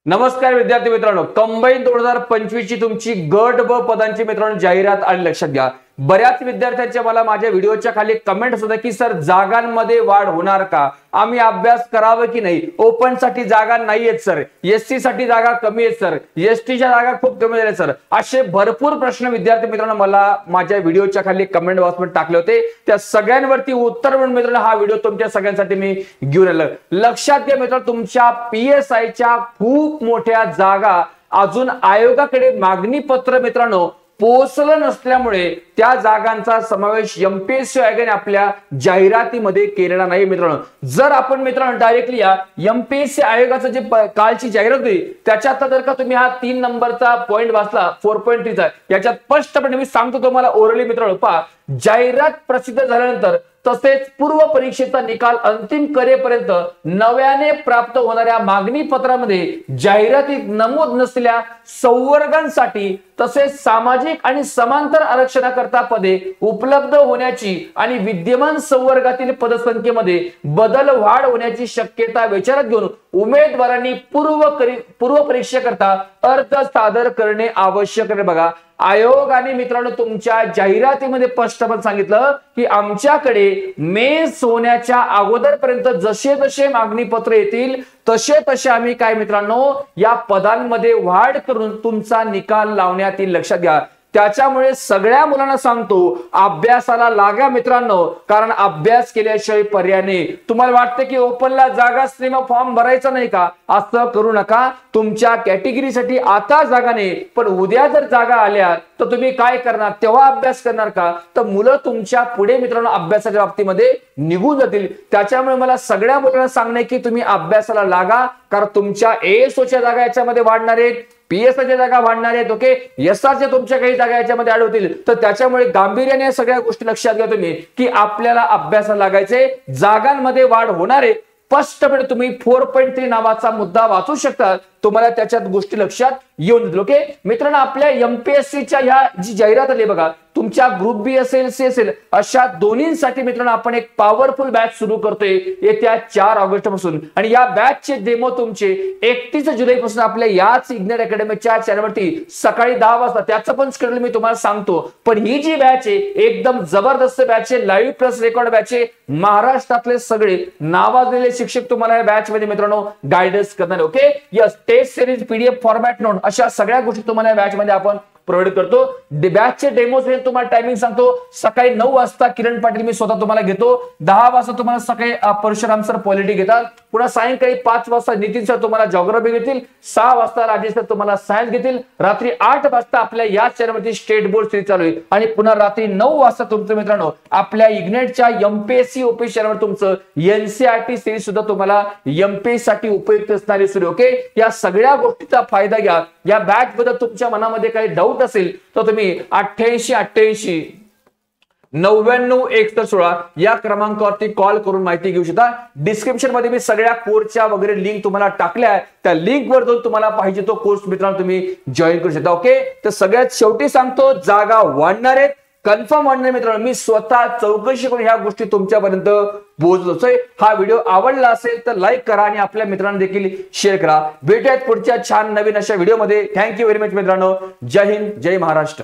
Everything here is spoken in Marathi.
नमस्कार विद्यार्थी मित्रांनो, कंबाईन 2025 ची तुमची गट ब पदांची मित्रांनो जाहिरात आली. लक्षात घ्या, बऱ्याच विद्यार्थ्यांच्या मला माझ्या व्हिडिओच्या खाली कमेंट्स होत्या की सर जागांमध्ये वाढ होणार का, आम्ही अभ्यास करावा की नाही, ओपन साठी जागा नाहीयेत सर, एससी साठी जागा कमी आहेत सर, एसटीच्या जागा खूप कमी झाल्या सर, असे भरपूर प्रश्न विद्यार्थी मित्रांनो मला माझ्या व्हिडिओच्या खाली कमेंट बॉक्समध्ये टाकले होते. त्या सगळ्यांवरती उत्तर म्हणून मित्रांनो हा व्हिडिओ तुमच्या सगळ्यांसाठी मी घेऊन आलो. लक्षात घ्या मित्रांनो, तुमच्या पीएसआयच्या खूप मोठ्या जागा अजून आयोगाकडे मागणी पत्र मित्रांनो पोहोचलं नसल्यामुळे त्या जागांचा समावेश एमपीएससी आयोगाने आपल्या जाहिरातीमध्ये केलेला नाही. मित्रांनो, जर आपण मित्रांनो डायरेक्टली या एमपीएससी आयोगाचं जे कालची जाहिरात होती त्याच्यात जर का तुम्ही हा 3 नंबरचा पॉइंट वाचला 4.3 चा, याच्यात स्पष्टपणे मी सांगतो तुम्हाला ओरली मित्रांनो, पहा, जाहिरात प्रसिद्ध झाल्यानंतर तसेच पूर्व परीक्षेचा निकाल अंतिम करेपर्यंत नव्याने प्राप्त होणाऱ्या मागणी पत्रामध्ये जाहिरातीत नमूद नसलेल्या संवर्गांसाठी तसेच सामाजिक आणि समांतर आरक्षणाकरता पदे उपलब्ध होण्याची आणि विद्यमान संवर्गातील पदसंख्येमध्ये बदल वाढ होण्याची शक्यता विचारात घेऊन उमेदवारांनी पूर्व परीक्षेकरता अर्ज सादर करणे आवश्यक आहे. बघा, आयोगाने मित्रांनो तुमच्या जाहिरातीमध्ये स्पष्टपणे सांगितलं की आमच्याकडे मेस होण्याच्या अगोदरपर्यंत जसे जसे मागणी पत्र येतील तसे तसे आम्ही काय मित्रांनो या पदांमध्ये वाढ करून तुमचा निकाल लावण्यात येईल. लक्षात घ्या, त्याच्यामुळे सगळ्या मुलांना सांगतो अभ्यासाला लागा मित्रांनो, कारण अभ्यास केल्याशिवाय पर्याय नाही. तुम्हाला वाटतं की ओपनला जागा असली मग फॉर्म भरायचा नाही का, असं करू नका. तुमच्या कॅटेगरीसाठी आता जागा नाही, पण उद्या जर जागा आल्या तर तुम्ही काय करणार, तेव्हा अभ्यास करणार का, तर मुलं तुमच्या पुढे मित्रांनो अभ्यासाच्या बाबतीमध्ये निघून जातील. त्याच्यामुळे मला सगळ्या मुलांना सांगणे की तुम्ही अभ्यासाला लागा, कारण तुमच्या एएसओच्या जागा याच्यामध्ये वाढणार आहेत, पीएसआयच्या जागा वाढणार आहेत, ओके, एसआरच्या तुमच्या काही जागा याच्यामध्ये ऍड होतील. तर त्याच्यामुळे गांभीर्याने सगळ्या गोष्टी लक्षात घ्या तुम्ही की आपल्याला अभ्यासाला लागायचे, जागांमध्ये वाढ होणार आहे. स्पष्टपणे तुम्ही 4.3 नावाचा मुद्दा वाचू शकता, तुम्हाला त्याच्यात गोष्टी लक्षात येऊन येतील. ओके मित्रांनो, आपल्या एमपीएससीच्या ह्या जी जाहिरात आली बघा, तुमच्या ग्रुप बी असेल सी असेल अशा दोन्हींसाठी मित्रांनो आपण एक पॉवरफुल बॅच सुरू करतोय येत्या 4 ऑगस्ट पासून, आणि या बॅचचे डेमो तुमचे 31 जुलै पासून आपल्या याच इग्नाइट अकॅडमीच्या चॅनलवरती सकाळी 10 वाजता त्याचं पण शेड्यूल मी तुम्हाला सांगतो. पण ही जी बॅच आहे एकदम जबरदस्त बॅच आहे, लाईव्ह प्लस रेकॉर्ड बॅच आहे. महाराष्ट्रातले सगळे नावाजलेले शिक्षक तुम्हाला या बॅच मध्ये मित्रांनो गायडन्स करणार. Okay, yes, test series, PDF format note अशा सगळ्या गोष्टी तुम्हाला या बॅच मध्ये आपण प्रोव्हाइड करतो. बॅचचे डेमोज हे तुम्हाला टायमिंग सांगतो. सकाळी 9 वाजता किरण पाटील मी स्वतः तुम्हाला घेतो, 10 वाजता तुम्हाला सकाळी परशुराम सर पॉलिटी घेतात, पुन्हा सायंकाळी 5 वाजता नितीन सर तुम्हाला जिओग्राफी घेतील, 6 वाजता राजेश सर तुम्हाला सायन्स घेतील, रात्री 8 वाजता आपल्या या चॅनलवरती स्टेट बोर्ड सिरीज चालू आहे, आणि पुन्हा रात्री 9 वाजता तुमचं मित्रांनो आपल्या इग्नाइटच्या एमपीएससी ओपीएससी चॅनलवर तुमचं एनसीईआरटी सिरीज सुद्धा तुम्हाला एमपीएससी साठी उपयुक्त असणारी सुरू. ओके, या सगळ्या गोष्टीचा फायदा घ्या. या बॅच बद्दल तुमच्या मनामध्ये काही डाऊट असेल तर तुम्ही 8888 99 116 या क्रमांकावरती कॉल करून माहिती घेऊ शकता. डिस्क्रिप्शन मध्ये मी सगळ्या कोर्सच्या वगैरे लिंक तुम्हाला टाकल्या आहे, त्या लिंक वर जाऊन तुम्हाला पाहिजे तो कोर्स मित्रांनो तुम्ही जॉईन करू शकता. ओके, तर सगळ्यात शेवटी सांगतो, जागा वाढणार आहेत, कन्फर्म वाढणार मित्रांनो. मी स्वतः चौकशी करून ह्या गोष्टी तुमच्यापर्यंत पोहोचतोय. हा व्हिडिओ आवडला असेल तर लाईक करा आणि आपल्या मित्रांना देखील शेअर करा. भेटूयात पुढच्या छान नवीन अशा व्हिडिओमध्ये. थँक्यू व्हेरी मच मित्रांनो. जय हिंद, जय महाराष्ट्र.